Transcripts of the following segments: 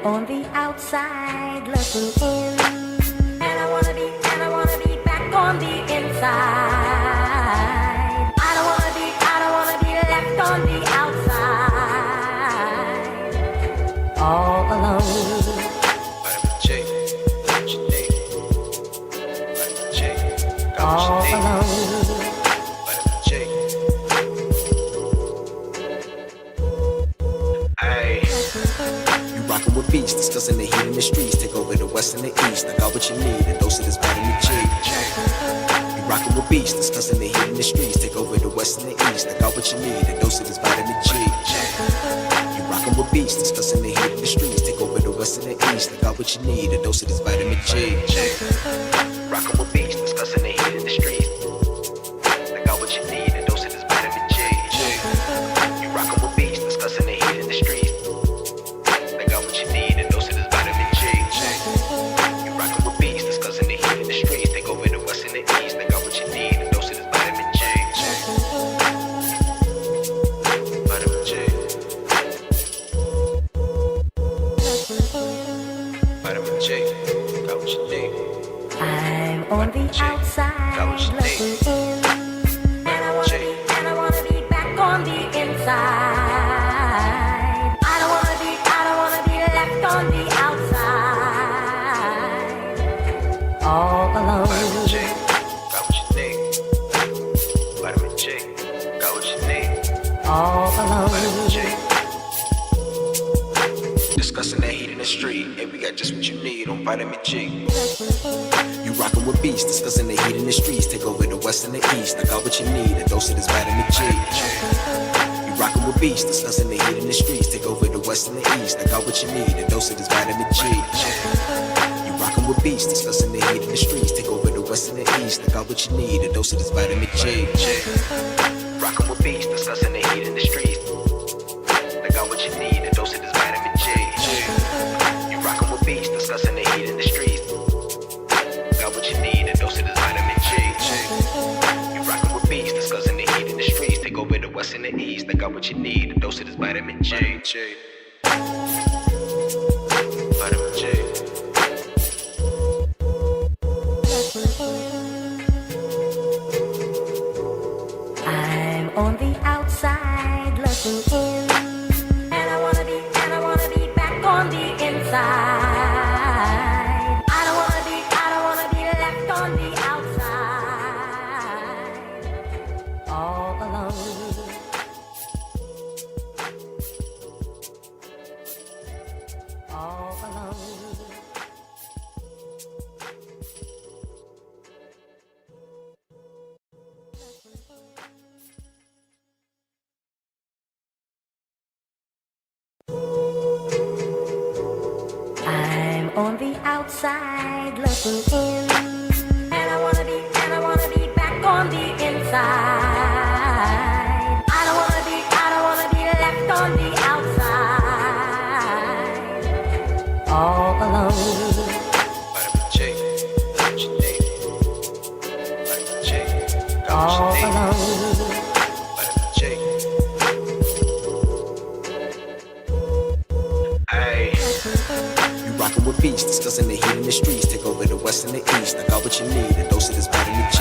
on the outside looking in, and I wanna be back on the inside. I don't wanna be left on the outside, all alone. All alone. Rockin' with beats, discussing the heat in the streets. Take over the west and the east. I got what you need, a dose of this vitamin G. You rockin' with beats, discussing the heat in the streets. Take over the west and the east. I got what you need, a dose of this vitamin G. You rockin' with beats, discussing the heat in the streets. Take over the west and the east. I got what you need, a dose of this vitamin G. Rockin' with beats, discussing the heat in the streets. I got what you need, a dose of this vitamin G. You rockin' with beats, discussing the heat in the streets. On the outside looking in, and I wanna be back on the inside. I don't wanna be left on the outside, all alone. Vitamin J, got what you need. Vitamin J, got what you need. All alone. Vitamin J. Discussing that heat in the street, and we got just what you need on Vitamin G. You rockin' with beats, discussing the heat in the streets. Take over the west and the east. I got what you need, a dose of this vitamin G. You rockin' with beats, discussing the heat in the streets. Take over the west and the east. I got what you need, a dose of this vitamin G. You rockin' with beats, discussing the heat in the streets. Take over the west and the east. I got what you need, a dose of this vitamin G. Rockin' with beats, discussing the heat in the streets. I got what you need, a dose of this vitamin G. You rockin' with beats, discussing the heat in the streets. Got what you need, a dose of this vitamin G. You rockin' with beats, discussing the heat in the streets. Take over the west and the east. I got what you need, a dose of this vitamin G. Vitamin G. I'm on the outside looking in, and I wanna be back on the inside. I don't wanna be left on the outside, all alone. All alone. I'm on the outside looking in, and I wanna be back on the inside. I don't wanna be left on the outside, all alone. Vitamin J, got what you need. Vitamin J, got what All you need. alone. Vitamin J. Ay. You rockin' with beats, discussing the heat in the streets. Take over the west and the east. I got what you need, a dose of this vitamin G.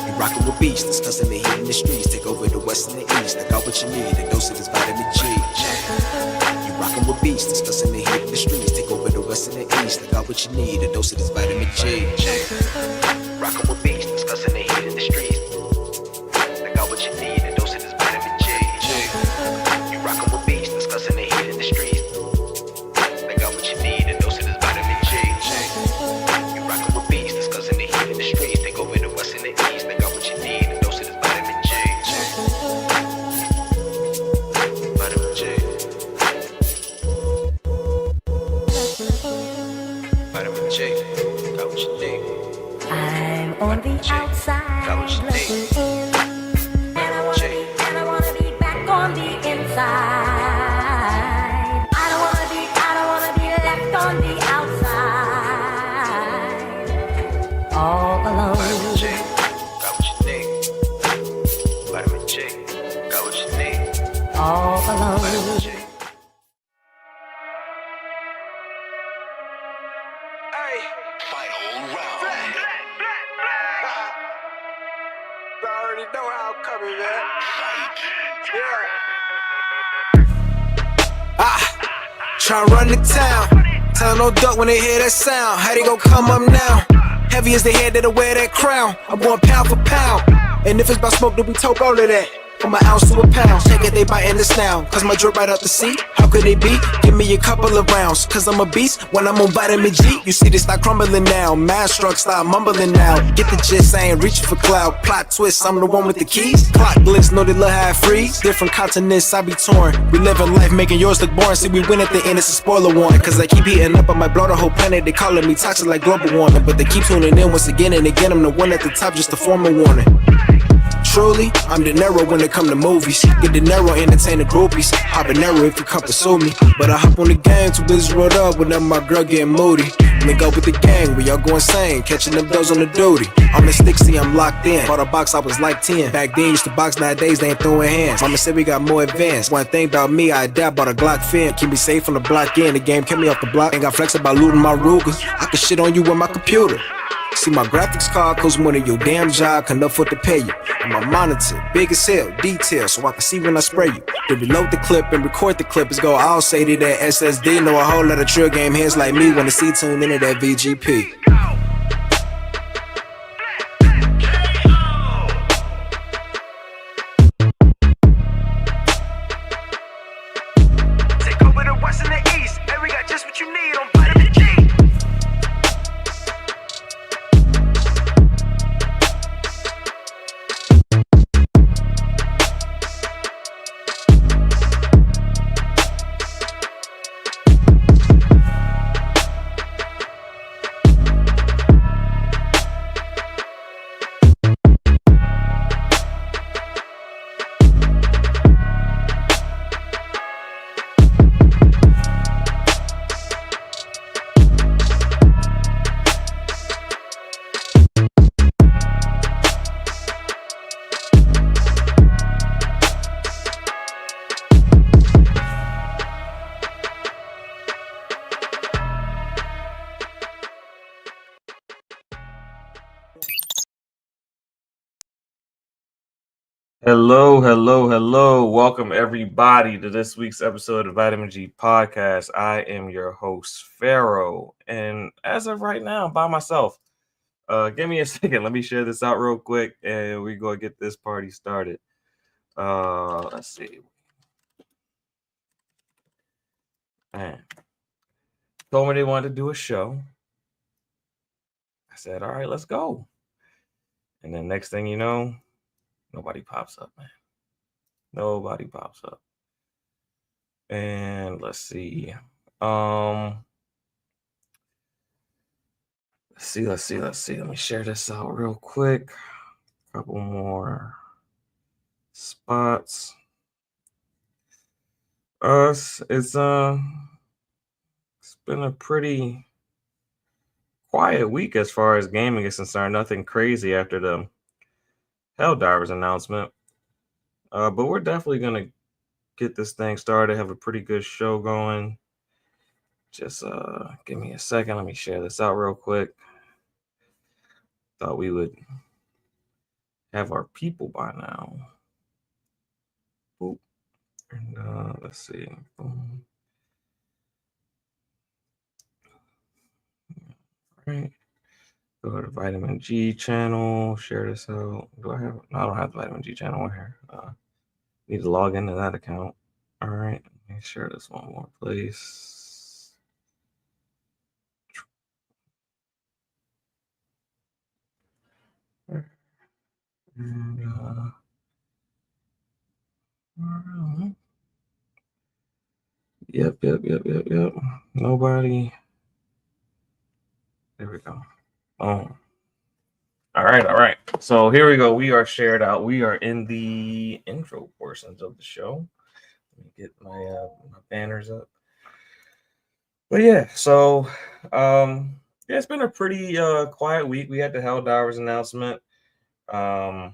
You rockin' with beats, discussing the heat in the streets. Take over the west and the east. I got what you need, a dose of this vitamin G. You rockin' with beats, discussing the heat in the streets. Take over the west and the east. I got what you need, a dose of this vitamin G. Rockin' with beats, discussing the heat in the streets. I got what you need, a dose of this vitamin G. You rockin' with beats, discussing the heat in the streets. I got what you need, a dose of this vitamin G. You rockin' with beats, discussing the heat in the streets. Take over the west and the east. I got what you need, a dose of this vitamin G. Vitamin G. Vitamin J, got what you need. I'm on the outside looking in, and I wanna be back on the inside. I don't wanna be left on the outside, all alone. Vitamin J, got what you need. Vitamin J, got what you need. All alone. Vitamin J. Tryna run the town. Tell no duck when they hear that sound. How they gon' come up now? Heavy as the head that'll wear that crown. I'm going pound for pound. And if it's about smoke, then we talk all of that. From an ounce to a pound. Take it, they biting this now. Cause my drip right out the sea. How could they be? Give me a couple of rounds. Cause I'm a beast when I'm on vitamin G. You see they start crumbling now. Mad struck start mumbling now. Get the gist, I ain't reaching for cloud. Plot twist, I'm the one with the keys. Clock blitz, know they love how it freeze. Different continents, I be torn. We living life, making yours look boring. See, we win at the end, it's a spoiler warning. Cause I keep heating up, I might blow the whole planet. They calling me toxic like global warming. But they keep tuning in once again and again. I'm the one at the top just to form a warning. Truly, I'm De Niro when it come to movies. Get De Niro, entertain the groupies. Hop in Niro if you come pursue me. But I hop on the gang, too busy rolled up whenever my girl getting moody. Link up with the gang, we all go insane. Catching them bills on the duty. I'm in Stixie, I'm locked in. Bought a box, I was like 10. Back then, used to box, nowadays they ain't throwing hands. Mama said we got more advanced. One thing about me, I adapt, bought a Glock fin. Keep me safe from the block in. The game kept me off the block. Ain't got flex about looting my Ruger. I can shit on you with my computer. See my graphics card costs more than your damn job can afford to pay you. And my monitor, big as hell, detail, so I can see when I spray you. To reload the clip and record the clip is go all say to that SSD. Know a whole lot of trill game heads like me wanna see tune into that VGP. Take over the west and the east, and we got just what you need on vitamin G. Hello. Welcome everybody to this week's episode of Vitamin G Podcast. I am your host, Pharaoh, and as of right now, by myself. Give me a second. Let me share this out real quick, and we're going to get this party started. Let's see. Man, told me they wanted to do a show. I said, all right, let's go. And then next thing you know, nobody pops up, man. Nobody pops up. And let's see. Let's see. Let me share this out real quick. Couple more spots. It's been a pretty quiet week as far as gaming is concerned. Nothing crazy after the Helldivers announcement. But we're definitely gonna get this thing started. Have a pretty good show going. Just give me a second. Let me share this out real quick. Thought we would have our people by now. Boop. And let's see. Boom. All right. Go to the Vitamin G channel. Share this out. Do I have? No, I don't have the Vitamin G channel in here. Need to log into that account. All right. Let me share this one more place. And, Yep. Nobody. There we go. Oh. All right. So here we go. We are shared out. We are in the intro portions of the show. Let me get my banners up. But yeah, so it's been a pretty quiet week. We had the Helldivers announcement. We're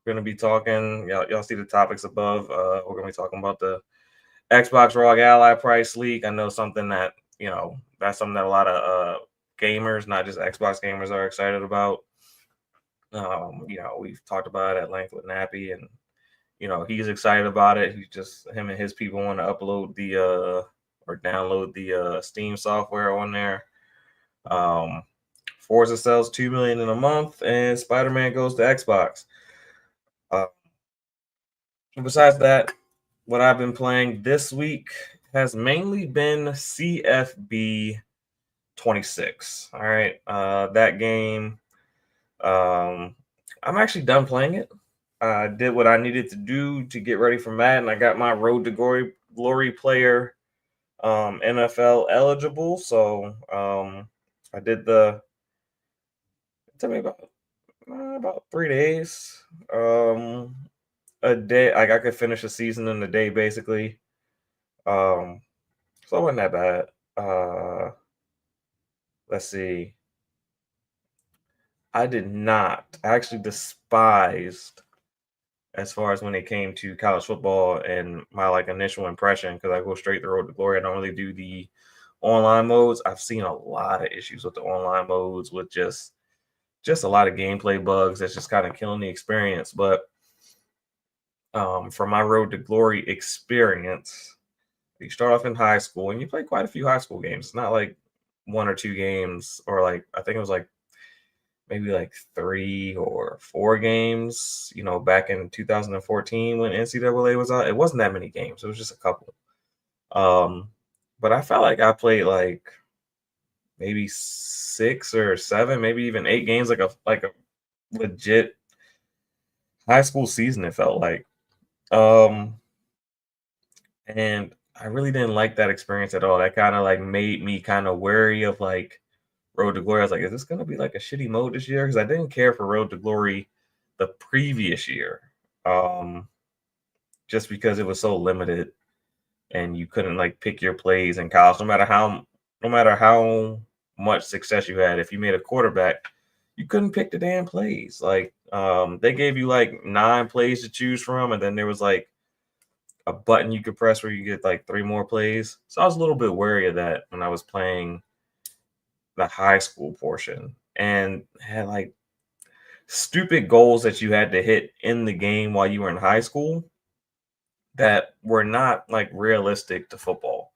gonna be talking. Y'all see the topics above. We're gonna be talking about the Xbox ROG Ally price leak. I know something that that's something that a lot of gamers, not just Xbox gamers, are excited about. We've talked about it at length with Nappy, and he's excited about it. Him and his people want to upload the or download the Steam software on there. Forza sells 2 million in a month, and Spider-Man goes to Xbox. Besides that, what I've been playing this week has mainly been CFB 26. All right, that game. I'm actually done playing it. I did what I needed to do to get ready for Madden. I got my Road to Glory player NFL eligible. So I did it took me about 3 days. A day, like I could finish a season in a day basically. So it wasn't that bad. Let's see. I did not. I actually despised as far as when it came to college football and my like initial impression, because I go straight to Road to Glory. I don't really do the online modes. I've seen a lot of issues with the online modes with just a lot of gameplay bugs that's just kind of killing the experience. But for my Road to Glory experience, you start off in high school and you play quite a few high school games. It's not like 1 or 2 games, or like I think it was like maybe like 3 or 4 games, back in 2014 when NCAA was out. It wasn't that many games. It was just a couple. But I felt like I played like maybe 6 or 7, maybe even 8 games, like a legit high school season, it felt like. And I really didn't like that experience at all. That kind of like made me kind of wary of like Road to Glory. I was like, is this going to be like a shitty mode this year? Because I didn't care for Road to Glory the previous year, just because it was so limited and you couldn't like pick your plays in college. No matter how much success you had, if you made a quarterback, you couldn't pick the damn plays. Like they gave you like 9 plays to choose from, and then there was like a button you could press where you get like 3 more plays. So I was a little bit wary of that when I was playing the high school portion, and had like stupid goals that you had to hit in the game while you were in high school that were not like realistic to football.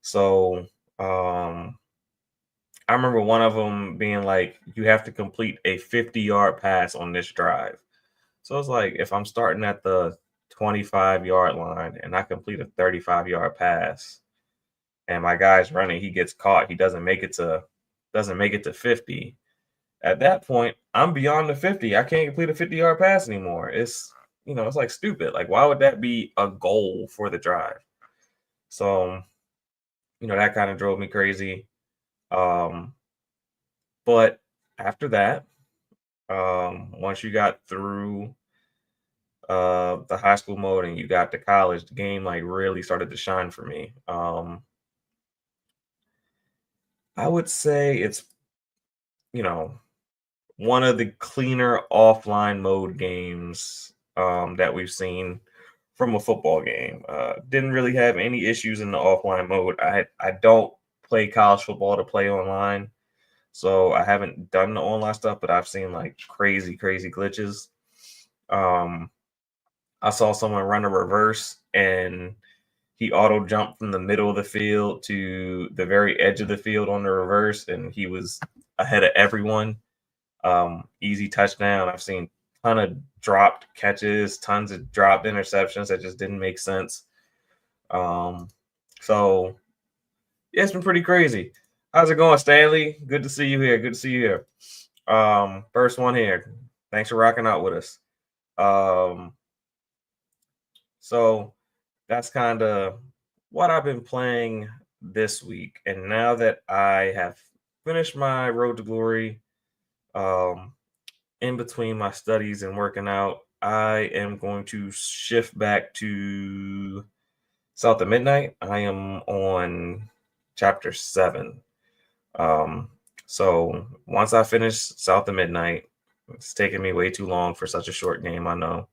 So I remember one of them being like, you have to complete a 50-yard pass on this drive. So it's like, if I'm starting at the 25-yard line and I complete a 35-yard pass and my guy's running, he gets caught, he doesn't make it to 50. At that point, I'm beyond the 50. I can't complete a 50-yard pass anymore. It's it's like stupid. Like, why would that be a goal for the drive? So, that kind of drove me crazy. But after that, once you got through the high school mode and you got to college, the game like really started to shine for me. I would say it's one of the cleaner offline mode games that we've seen from a football game. Didn't really have any issues in the offline mode. I don't play college football to play online, so I haven't done the online stuff, but I've seen like crazy glitches. I saw someone run a reverse and he auto jumped from the middle of the field to the very edge of the field on the reverse, and he was ahead of everyone. Easy touchdown. I've seen a ton of dropped catches, tons of dropped interceptions that just didn't make sense. So yeah, it's been pretty crazy. How's it going, Stanley? Good to see you here. First one here. Thanks for rocking out with us. So that's kind of what I've been playing this week. And now that I have finished my Road to Glory, in between my studies and working out, I am going to shift back to South of Midnight. I am on chapter 7. So once I finish South of Midnight, it's taking me way too long for such a short game, I know.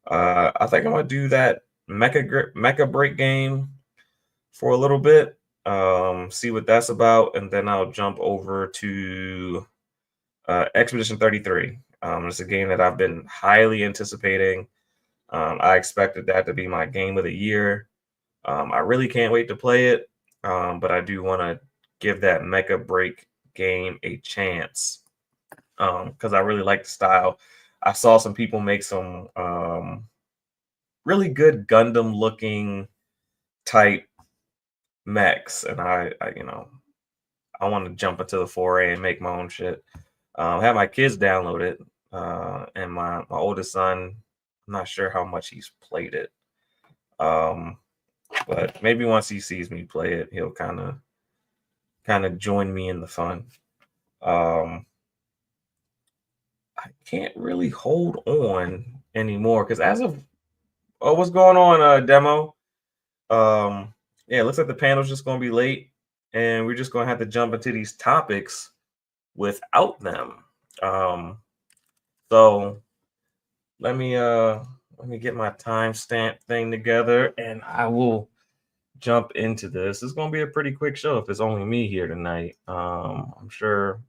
I think I'm gonna do that Mecha Break game for a little bit, see what that's about, and then I'll jump over to Expedition 33. It's a game that I've been highly anticipating. I expected that to be my game of the year. I really can't wait to play it. but I do want to give that Mecha Break game a chance because I really like the style. I saw some people make some really good Gundam looking type mechs, and I I want to jump into the foray and make my own shit. Have my kids download it, and my oldest son, I'm not sure how much he's played it, but maybe once he sees me play it, he'll kind of join me in the fun. I can't really hold on anymore because as of what's going on, demo? Yeah, it looks like the panel's just going to be late, and we're just going to have to jump into these topics without them. So let me get my timestamp thing together, and I will jump into this. It's going to be a pretty quick show if it's only me here tonight. I'm sure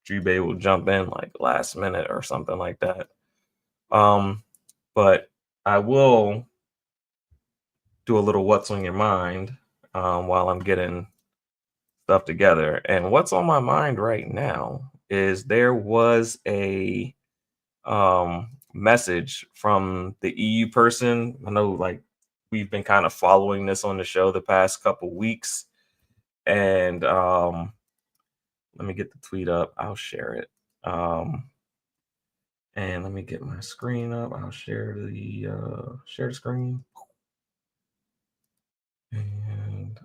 Jubei will jump in like last minute or something like that. But I will do a little what's on your mind while I'm getting stuff together. And what's on my mind right now is there was a message from the EU person. I know like we've been kind of following this on the show the past couple weeks. And let me get the tweet up. I'll share it. And let me get my screen up. I'll share the screen. And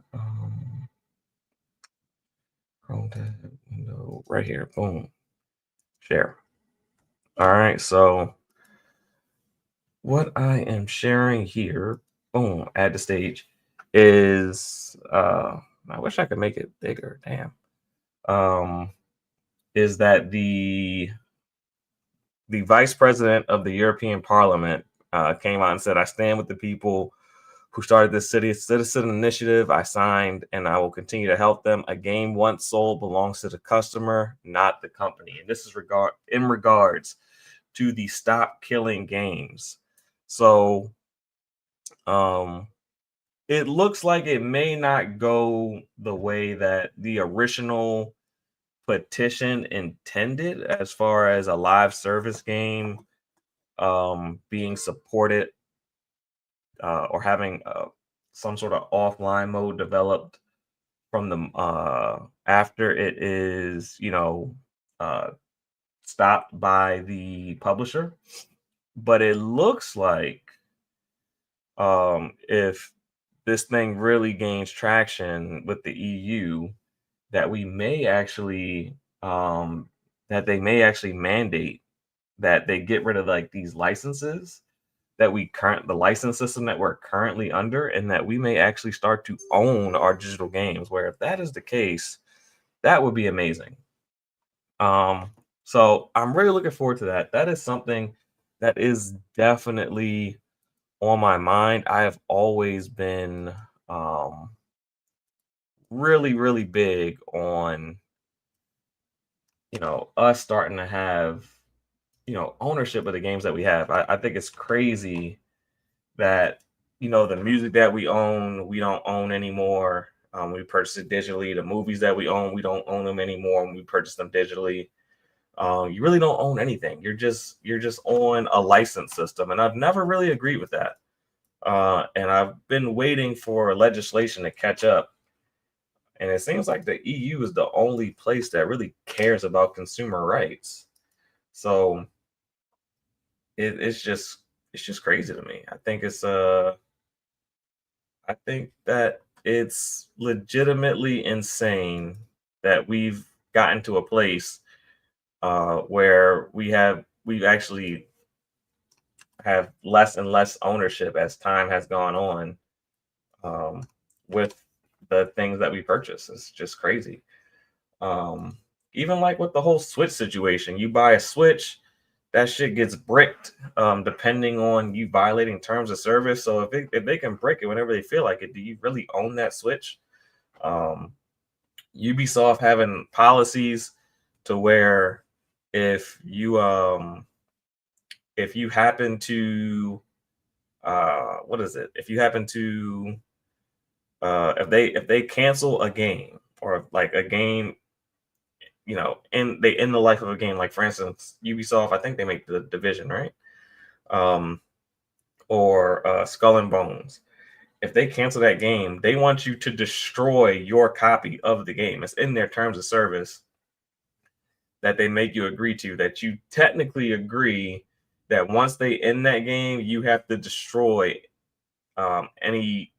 Chrome tab window right here. Boom. Share. All right. So what I am sharing here, boom, add to stage, is I wish I could make it bigger. Damn. Is that the vice president of the European Parliament came out and said, I stand with the people who started this citizen initiative. I signed and I will continue to help them. A game once sold belongs to the customer, not the company. And this is in regards to the Stop Killing Games. So it looks like it may not go the way that the original petition intended as far as a live service game being supported or having some sort of offline mode developed from the after it is stopped by the publisher. But it looks like if this thing really gains traction with the EU, that we may actually that they may actually mandate that they get rid of like these licenses that the license system that we're currently under, and that we may actually start to own our digital games. Where if that is the case, that would be amazing. So I'm really looking forward to that. That is something that is definitely on my mind. I have always been really, really big on us starting to have ownership of the games that we have. I think it's crazy that the music that we own, we don't own anymore. We purchase it digitally. The movies that we own, we don't own them anymore, and we purchase them digitally. You really don't own anything. You're just on a license system, and I've never really agreed with that. And I've been waiting for legislation to catch up. And it seems like the EU is the only place that really cares about consumer rights. So it's just crazy to me. I think that it's legitimately insane that we've gotten to a place where we actually have less and less ownership as time has gone on with the things that we purchase. It's just crazy. Even like with the whole Switch situation, you buy a Switch, that shit gets bricked depending on you violating terms of service. So if they can break it whenever they feel like it, do you really own that Switch? Ubisoft having policies to where if you happen to if you happen to if they cancel a game, or like a game, you know, and they end the life of a game, like for instance, Ubisoft, I think they make the Division, right? Or Skull and Bones. If they cancel that game, they want you to destroy your copy of the game. It's in their terms of service that they make you agree to, that you technically agree that once they end that game, you have to destroy any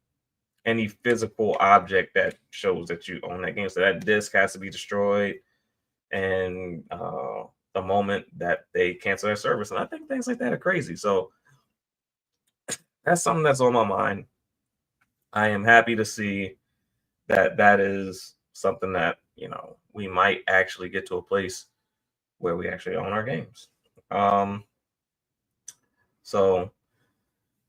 physical object that shows that you own that game. So that disc has to be destroyed, and the moment that they cancel their service. And I think things like that are crazy. So that's something that's on my mind. I am happy to see that that is something that, you know, we might actually get to a place where we actually own our games. So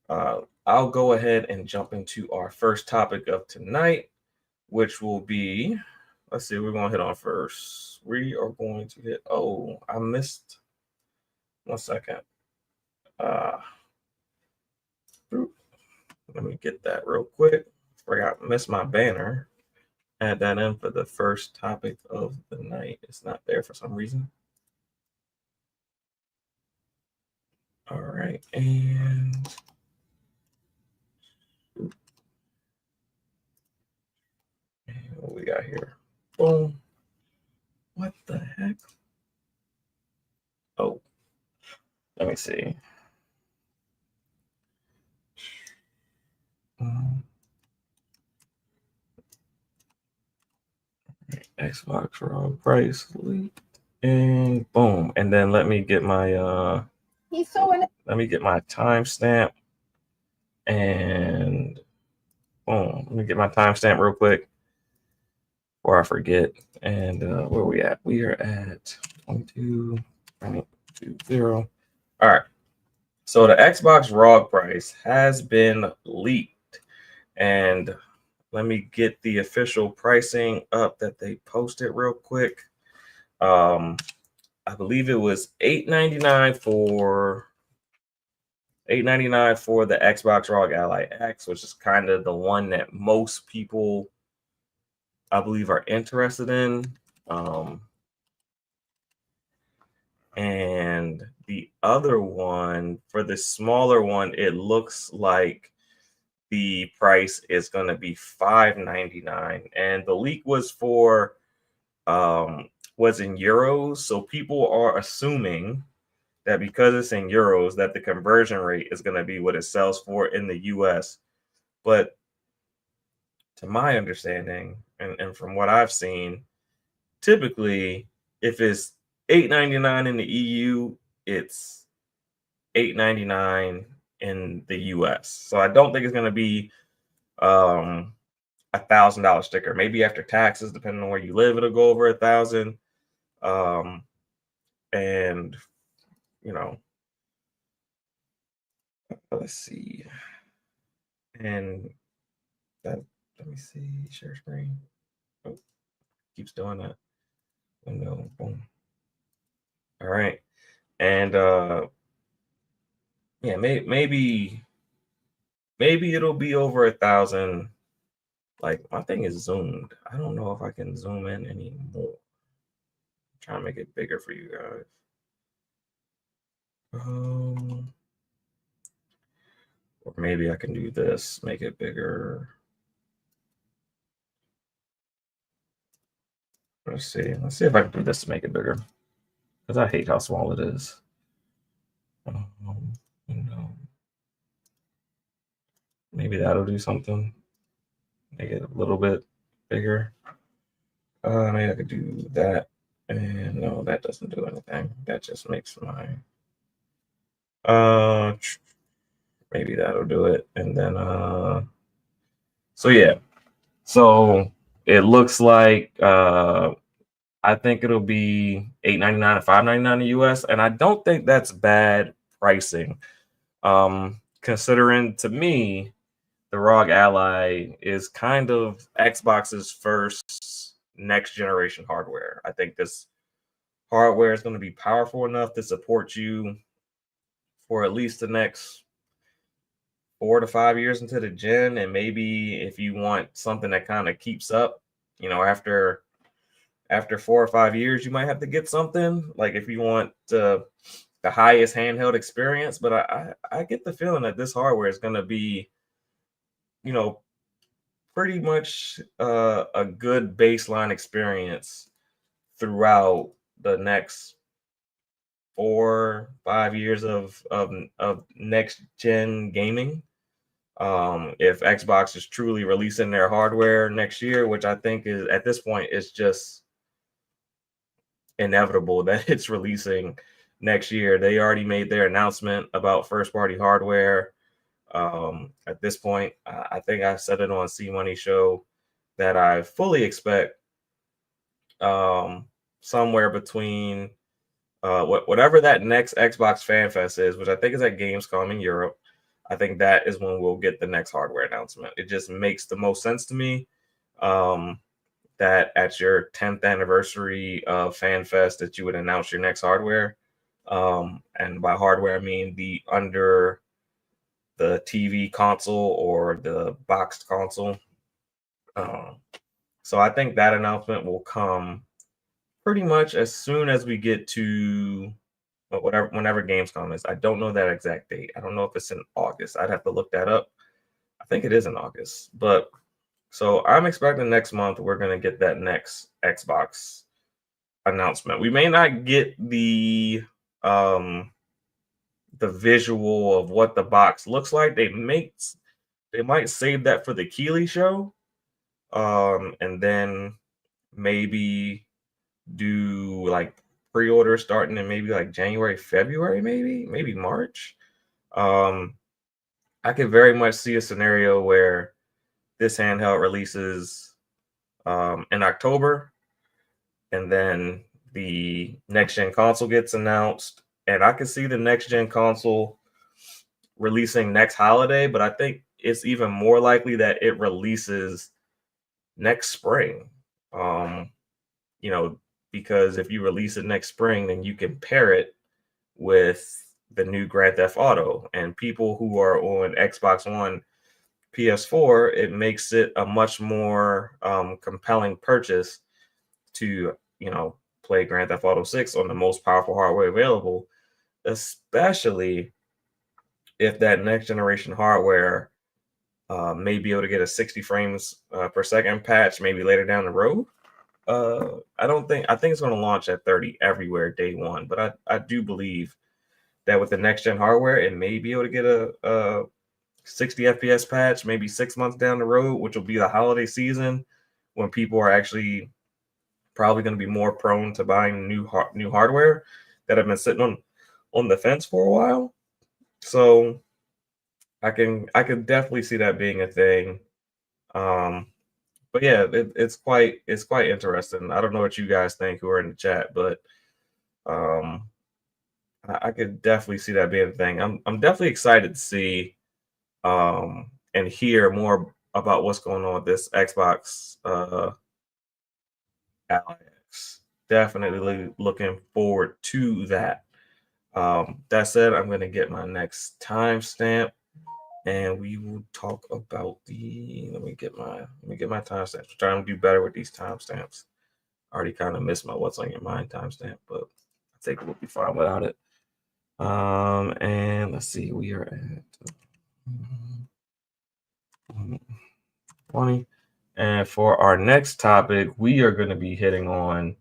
I'll go ahead and jump into our first topic of tonight, which will be, let's see, we're going to hit on first. We are going to hit, oh, I missed, 1 second. Let me get that real quick. Missed my banner. Add that in for the first topic of the night. It's not there for some reason. All right, and what we got here? Boom. What the heck? Oh, let me see. Xbox ROG price leak, and boom. And then let me get my let me get my timestamp, and boom. Let me get my timestamp real quick before I forget. And where are we at? We are at 22.20. All right. So the Xbox ROG price has been leaked, and let me get the official pricing up that they posted real quick. I believe it was $899 for the Xbox ROG Ally X, which is kind of the one that most people, I believe, are interested in. And the other one, for the smaller one, it looks like the price is going to be $599, and the leak was for was in euros. So people are assuming that because it's in euros, that the conversion rate is going to be what it sells for in the US. But to my understanding, and from what I've seen, typically if it's $899 in the EU, it's $899 in the US. So I don't think it's going to be $1,000 sticker. Maybe after taxes, depending on where you live, it'll go over $1,000. And you know, let's see. And that, let me see, share screen. Oh, keeps doing that. Window, boom. All right. And yeah, maybe it'll be over 1,000. Like, my thing is zoomed. I don't know if I can zoom in anymore. I'm trying to make it bigger for you guys. Or maybe I can do this, make it bigger. Let's see if I can do this to make it bigger, because I hate how small it is. Maybe that'll do something. Make it a little bit bigger. Maybe I could do that. And no, that doesn't do anything. That just makes my maybe that'll do it. And then so yeah. So it looks like I think it'll be $899 and $599 in the US, and I don't think that's bad pricing. Considering, to me, the ROG Ally is kind of Xbox's first next generation hardware. I think this hardware is going to be powerful enough to support you for at least the next 4 to 5 years into the gen, and maybe if you want something that kind of keeps up, after 4 or 5 years, you might have to get something like if you want the highest handheld experience. But I get the feeling that this hardware is going to be, pretty much a good baseline experience throughout the next 4 5 years of next gen gaming. If Xbox is truly releasing their hardware next year, which I think is at this point is just inevitable that it's releasing next year. They already made their announcement about first party hardware. At this point, I think I said it on C Money Show that I fully expect somewhere between whatever that next Xbox Fan Fest is, which I think is at Gamescom in Europe. I think that is when we'll get the next hardware announcement. It just makes the most sense to me that at your 10th anniversary of Fan Fest that you would announce your next hardware. And by hardware, I mean the under the TV console or the boxed console. So I think that announcement will come pretty much as soon as we get to whenever Gamescom is. I don't know that exact date. I don't know if it's in August. I'd have to look that up. I think it is in August. But so I'm expecting next month we're going to get that next Xbox announcement. We may not get the visual of what the box looks like. They might save that for the Keeley show. And then maybe do like pre-order starting in maybe like January, February, maybe March. I could very much see a scenario where this handheld releases in October, and then the next gen console gets announced, and I could see the next gen console releasing next holiday, but I think it's even more likely that it releases next spring. Because if you release it next spring, then you can pair it with the new Grand Theft Auto. And people who are on Xbox One, PS4, it makes it a much more compelling purchase to, play Grand Theft Auto 6 on the most powerful hardware available, especially if that next generation hardware may be able to get a 60 frames per second patch maybe later down the road. I think it's going to launch at 30 everywhere day one, but I do believe that with the next gen hardware, it may be able to get a 60 FPS patch maybe 6 months down the road, which will be the holiday season when people are actually probably going to be more prone to buying new hardware that have been sitting on the fence for a while. So I can definitely see that being a thing. But yeah, it's quite interesting. I don't know what you guys think who are in the chat, but I could definitely see that being a thing. I'm definitely excited to see and hear more about what's going on with this Xbox Ally X. Definitely looking forward to that. That said, I'm going to get my next timestamp, and we will talk about let me get my timestamps. I'm trying to do better with these timestamps. I already kind of missed my what's on your mind timestamp, but I think we'll be fine without it. And let's see, we are at 20. And for our next topic, we are going to be hitting on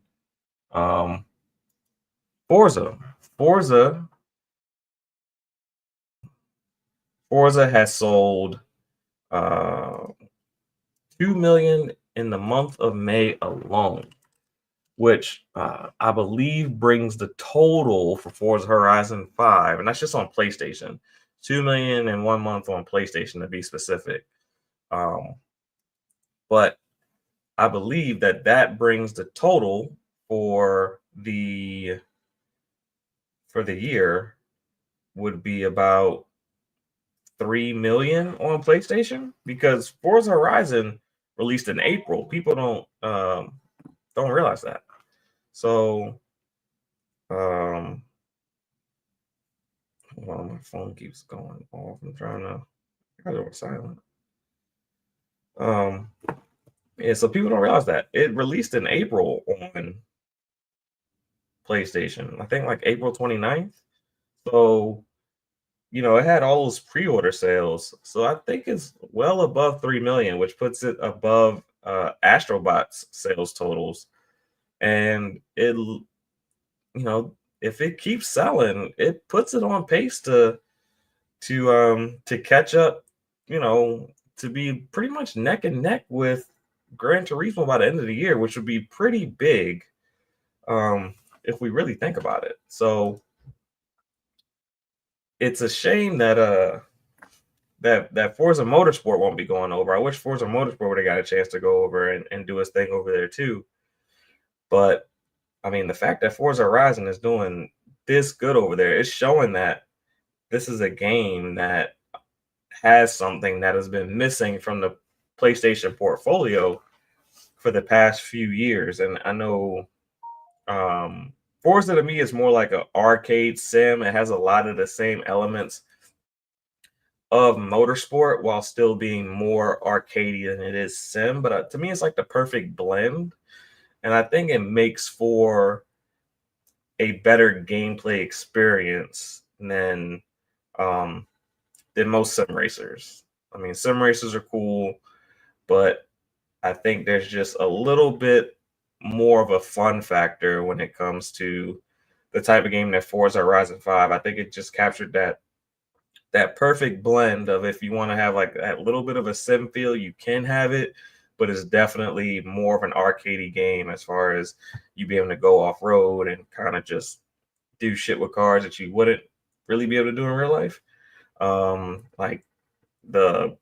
Forza. Forza has sold 2 million in the month of May alone, which I believe brings the total for Forza Horizon 5, and that's just on PlayStation. 2 million in 1 month on PlayStation, to be specific. But I believe that brings the total for the year would be about 3 million on PlayStation, because Forza Horizon released in April. People don't realize that. So hold on, my phone keeps going off. I'm trying to Guys are silent. Yeah, so people don't realize that it released in April on PlayStation. I think like April 29th. So, it had all those pre-order sales. So I think it's well above 3 million, which puts it above Astrobot's sales totals. And if it keeps selling, it puts it on pace to catch up, to be pretty much neck and neck with Gran Turismo by the end of the year, which would be pretty big, if we really think about it. So it's a shame that Forza Motorsport won't be going over. I wish Forza Motorsport would have got a chance to go over and do his thing over there too. But I mean, the fact that Forza Horizon is doing this good over there is showing that this is a game that has something that has been missing from the PlayStation portfolio for the past few years. And I know Forza to me is more like an arcade sim. It has a lot of the same elements of motorsport while still being more arcadey than it is sim. But to me, it's like the perfect blend. And I think it makes for a better gameplay experience than most sim racers. I mean, sim racers are cool, but I think there's just a little bit more of a fun factor when it comes to the type of game that Forza Horizon 5. I think it just captured that perfect blend of, if you want to have like that little bit of a sim feel, you can have it, but it's definitely more of an arcadey game as far as you be able to go off road and kind of just do shit with cars that you wouldn't really be able to do in real life. Like the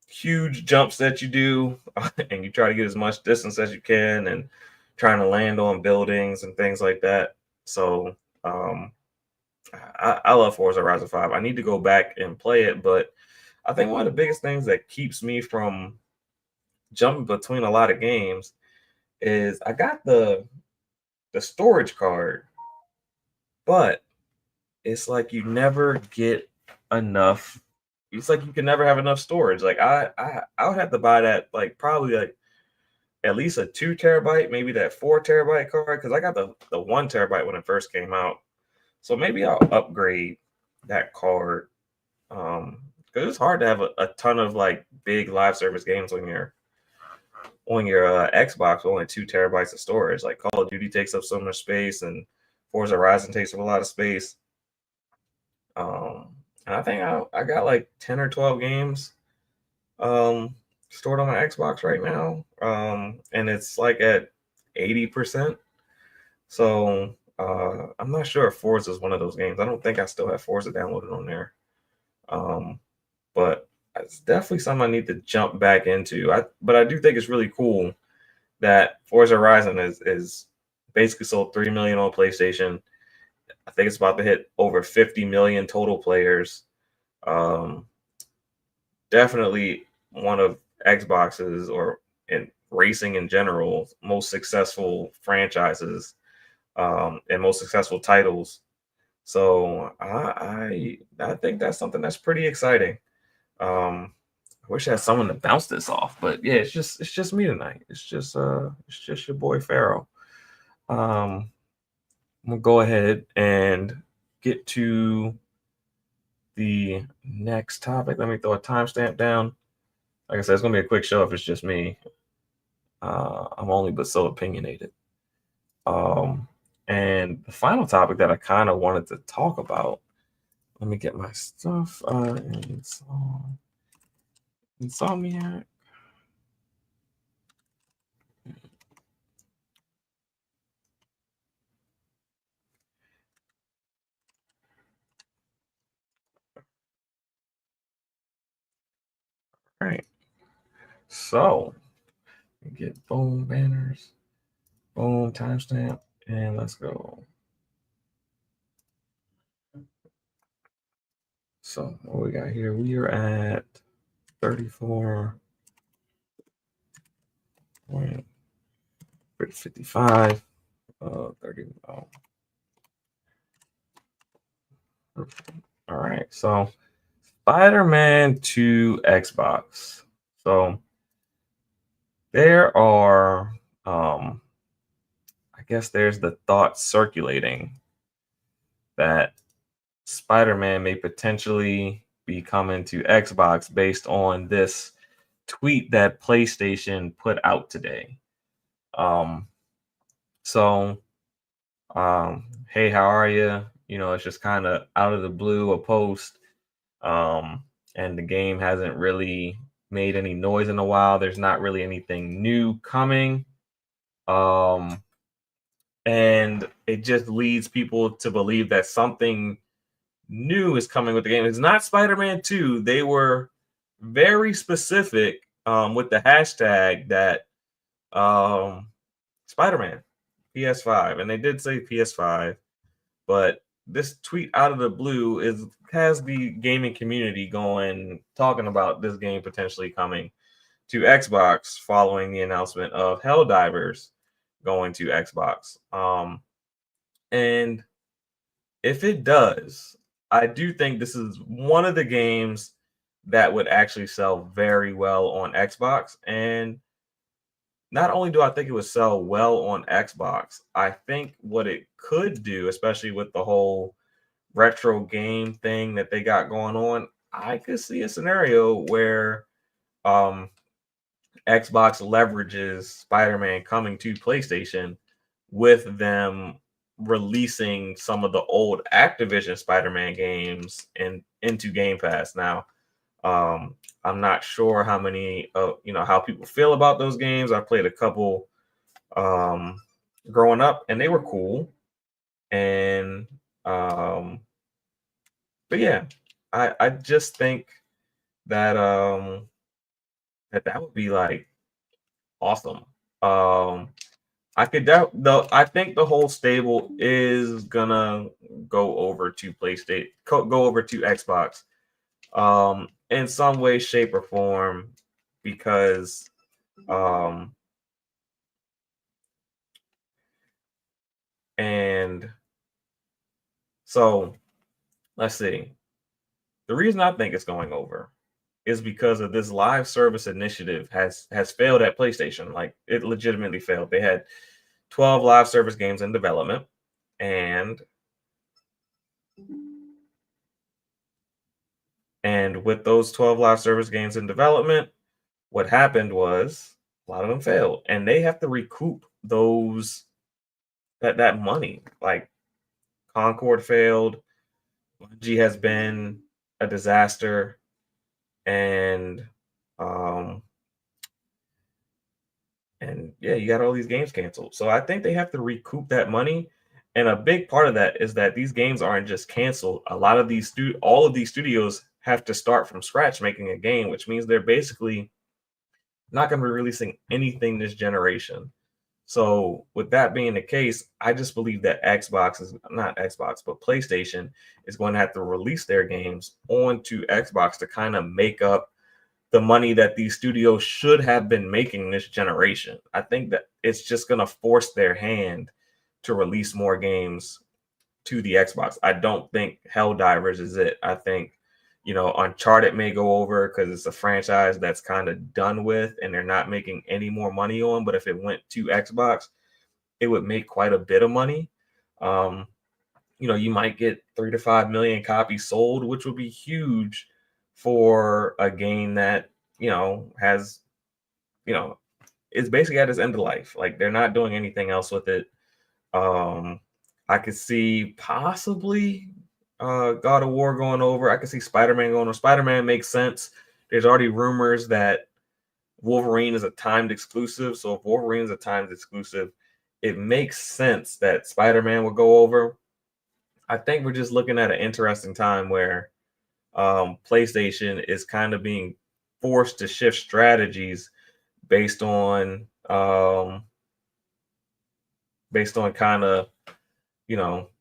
huge jumps that you do and you try to get as much distance as you can and trying to land on buildings and things like that. So I love Forza Horizon 5. I need to go back and play it, but I think one of the biggest things that keeps me from jumping between a lot of games is I got the storage card, but it's like you never get enough. It's like you can never have enough storage. Like I would have to buy that, like probably like at least a 2 terabyte, maybe that 4 terabyte card, because I got the 1 terabyte when it first came out. So maybe I'll upgrade that card. Because it's hard to have a ton of like big live service games on your Xbox with only 2 terabytes of storage. Like Call of Duty takes up so much space, and Forza Horizon takes up a lot of space. And I think I got like 10 or 12 games stored on my Xbox right now. And it's like at 80%. So I'm not sure if Forza is one of those games. I don't think I still have Forza downloaded on there. But it's definitely something I need to jump back into. But I do think it's really cool that Forza Horizon is basically sold 3 million on PlayStation. I think it's about to hit over 50 million total players. Definitely one of Xbox's, or in racing in general, most successful franchises, and most successful titles. So I think that's something that's pretty exciting. I wish I had someone to bounce this off, but yeah, it's just me tonight. It's just your boy Pharaoh. We'll go ahead and get to the next topic. Let me throw a timestamp down. Like I said, it's gonna be a quick show if it's just me. I'm only but so opinionated. And the final topic that I kind of wanted to talk about. Let me get my stuff. Insomniac. All right. So get boom banners, boom timestamp, and let's go. So what we got here? We are at 34. 55. 30. Oh. All right. So Spider-Man to Xbox. So there are, I guess there's the thought circulating that Spider-Man may potentially be coming to Xbox based on this tweet that PlayStation put out today. Um, so, hey, how are you? You know, it's just kind of out of the blue, a post. And the game hasn't really made any noise in a while. There's not really anything new coming. And it just leads people to believe that something new is coming with the game. It's not Spider-Man 2. They were very specific with the hashtag that Spider-Man PS5, and they did say PS5, but this tweet out of the blue has the gaming community talking about this game potentially coming to Xbox following the announcement of Helldivers going to Xbox. And if it does, I do think this is one of the games that would actually sell very well on Xbox. And not only do I think it would sell well on Xbox, I think what it could do, especially with the whole retro game thing that they got going on, I could see a scenario where Xbox leverages Spider-Man coming to PlayStation with them releasing some of the old Activision Spider-Man games into Game Pass. Now, I'm not sure how many, how people feel about those games. I played a couple growing up, and they were cool. And but yeah, I just think that that would be like awesome. I could doubt though. I think the whole stable is gonna go over to PlayStation, go over to Xbox, in some way, shape, or form, because and so let's see. The reason I think it's going over is because of this live service initiative has failed at PlayStation. Like, it legitimately failed. They had 12 live service games in development, and with those 12 live service games in development, what happened was a lot of them failed, and they have to recoup that money. Like, Concord failed, Bungie has been a disaster, and yeah, you got all these games canceled. So I think they have to recoup that money. And a big part of that is that these games aren't just canceled. A lot of all of these studios have to start from scratch making a game, which means they're basically not going to be releasing anything this generation. So with that being the case, I just believe that PlayStation is going to have to release their games onto Xbox to kind of make up the money that these studios should have been making this generation. I think that it's just going to force their hand to release more games to the Xbox. I don't think Helldivers is it. I think, Uncharted may go over because it's a franchise that's kind of done with and they're not making any more money on. But if it went to Xbox, it would make quite a bit of money. You might get 3 to 5 million copies sold, which would be huge for a game that, has, it's basically at its end of life. Like, they're not doing anything else with it. I could see possibly God of War going over. I could see Spider-Man going over. Spider-Man makes sense. There's already rumors that Wolverine is a timed exclusive. So if Wolverine is a timed exclusive, it makes sense that Spider-Man will go over. I think we're just looking at an interesting time where PlayStation is kind of being forced to shift strategies based on kind of,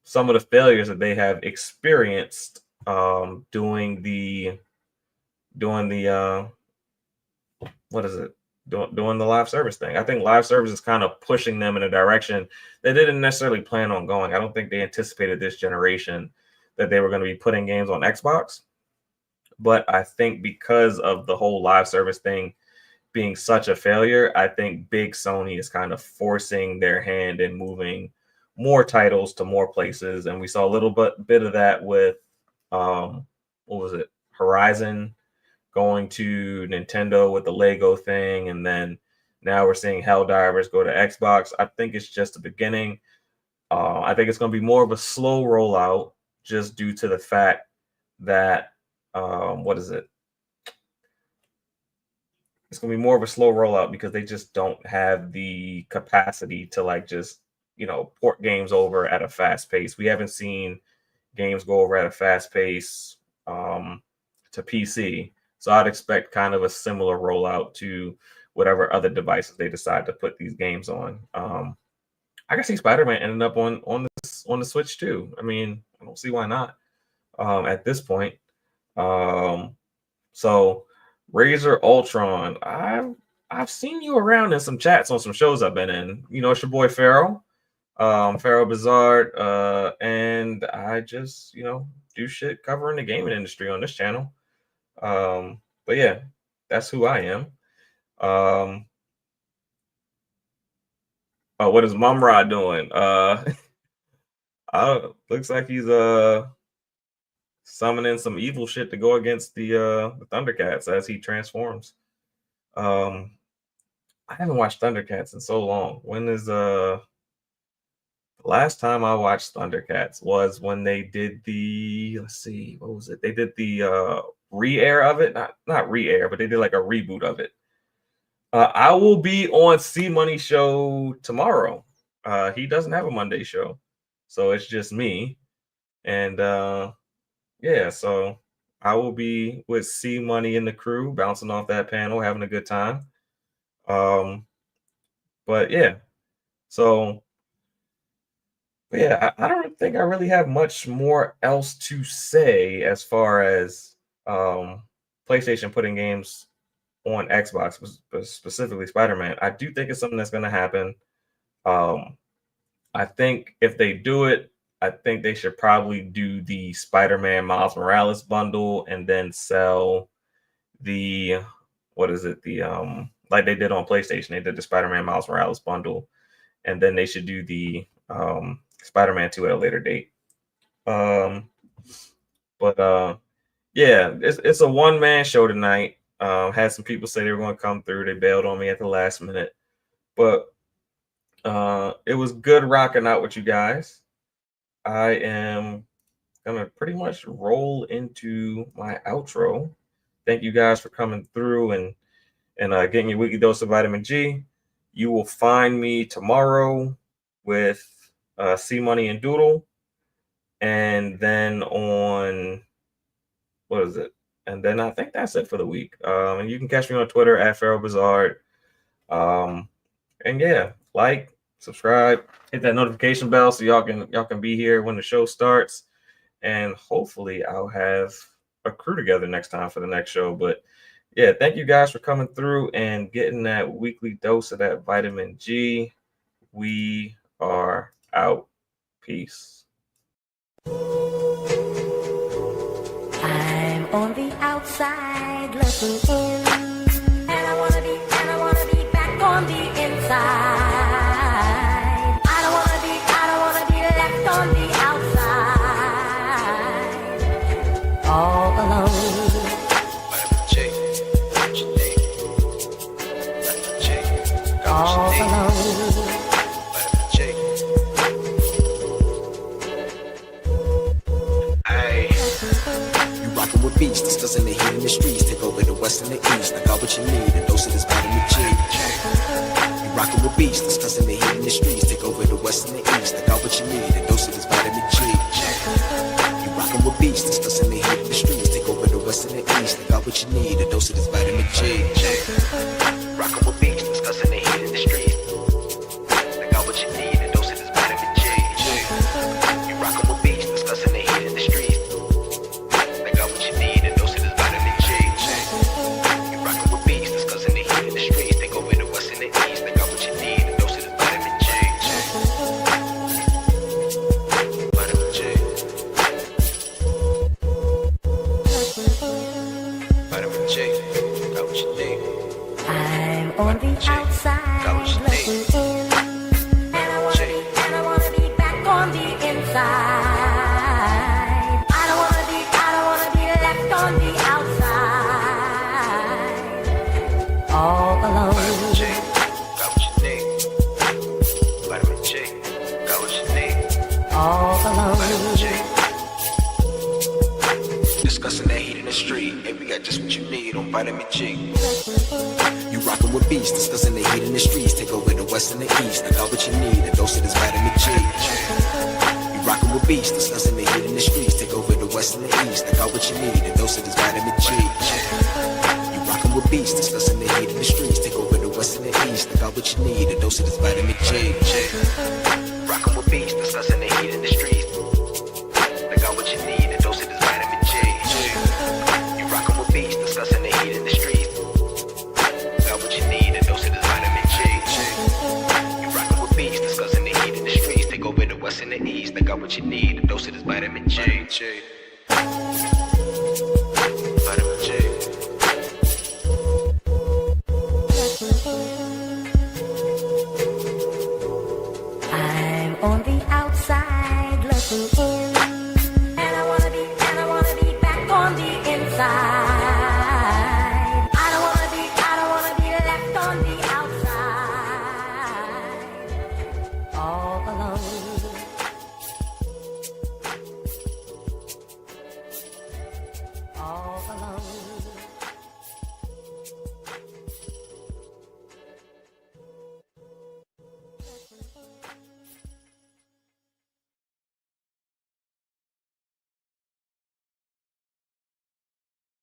some of the failures that they have experienced doing the live service thing. I think live service is kind of pushing them in a direction they didn't necessarily plan on going. I don't think they anticipated this generation that they were going to be putting games on Xbox. But I think because of the whole live service thing being such a failure, I think big Sony is kind of forcing their hand and moving more titles to more places. And we saw a little bit of that with what was it? Horizon going to Nintendo with the Lego thing, and then now we're seeing Helldivers go to Xbox. I think it's just the beginning. I think it's going to be more of a slow rollout just due to the fact that what is it? It's going to be more of a slow rollout because they just don't have the capacity to like just, you know, port games over at a fast pace. We haven't seen games go over at a fast pace to PC. So I'd expect kind of a similar rollout to whatever other devices they decide to put these games on. I can see Spider-Man ending up on the Switch too. I mean, I don't see why not at this point. So Razor Ultron, I've seen you around in some chats on some shows I've been in. You know, it's your boy pharaohbazard, and I just, you know, do shit covering the gaming industry on this channel. But yeah, that's who I am. What is Mumra doing? Looks like he's summoning some evil shit to go against the Thundercats as he transforms. I haven't watched Thundercats in so long. When is last time I watched Thundercats was when they did the, let's see, what was it? They did the re-air of it, not re-air, but they did like a reboot of it. I will be on C Money show tomorrow. He doesn't have a Monday show, so it's just me. And yeah, so I will be with C Money and the crew, bouncing off that panel, having a good time. But yeah, so but yeah, I don't think I really have much more else to say as far as PlayStation putting games on Xbox, specifically Spider-Man. I do think it's something that's going to happen. I think if they do it, I think they should probably do the Spider-Man Miles Morales bundle and then sell the, what is it? The like they did on PlayStation. They did the Spider-Man Miles Morales bundle, and then they should do the Spider-Man 2 at a later date. But yeah, it's a one-man show tonight. Had some people say they were going to come through. They bailed on me at the last minute, but it was good rocking out with you guys. I am gonna pretty much roll into my outro. Thank you guys for coming through and getting your weekly dose of vitamin G. You will find me tomorrow with C Money and Doodle, and then on what is it? And then I think that's it for the week. And you can catch me on Twitter at pharaohbazard. And yeah, like, subscribe, hit that notification bell so y'all can be here when the show starts. And hopefully I'll have a crew together next time for the next show. But yeah, thank you guys for coming through and getting that weekly dose of that vitamin G. We are out. Peace. I'm on the outside looking in, and I wanna be back on the inside. I don't wanna be left on the outside, all alone. All alone. With beats, discussing the heat in the streets. Take over the west and the east. I got what you need, a dose of this vitamin G. You rockin' with beats, discussing the heat in the streets. Take over the west and the east. I got what you need, a dose of this vitamin G. You rockin' with beats, discussing the heat in the streets. Take over the west and the east. I got what you need, a dose of this vitamin G. Rockin' with beats, discussing the heat in the streets. I got what you need, a dose of this vitamin G. You rockin' with beats, discussing the heat in the streets. outside looking in. And I wanna be back on the inside. I don't wanna be left on the outside. All alone. All alone. Discussing that heat in the street. Hey, we got just what you need on vitamin G. You rockin' with beasts, discussing the heat in the streets. Take over the west and the east. I got what you need, a dose of this vitamin G. You rockin' with beasts, discussing the heat in the streets. Take over the west and the east. I got what you need, a dose of this vitamin G. You rockin' with beasts, discussing the heat in the streets. Take over the west and the east. I got what you need, a dose of this vitamin G. Rockin' with beasts, discussing the heat in the streets. I got what you need, a dose of this vitamin G. You rockin' with beasts, discussing the heat in the streets. Got what you need, a dose of this vitamin G. You rockin' with beasts, discussing the heat in the streets. Take over the west and the east. I got what you need, a dose of this vitamin G. Vitamin G. I'm on the outside looking in.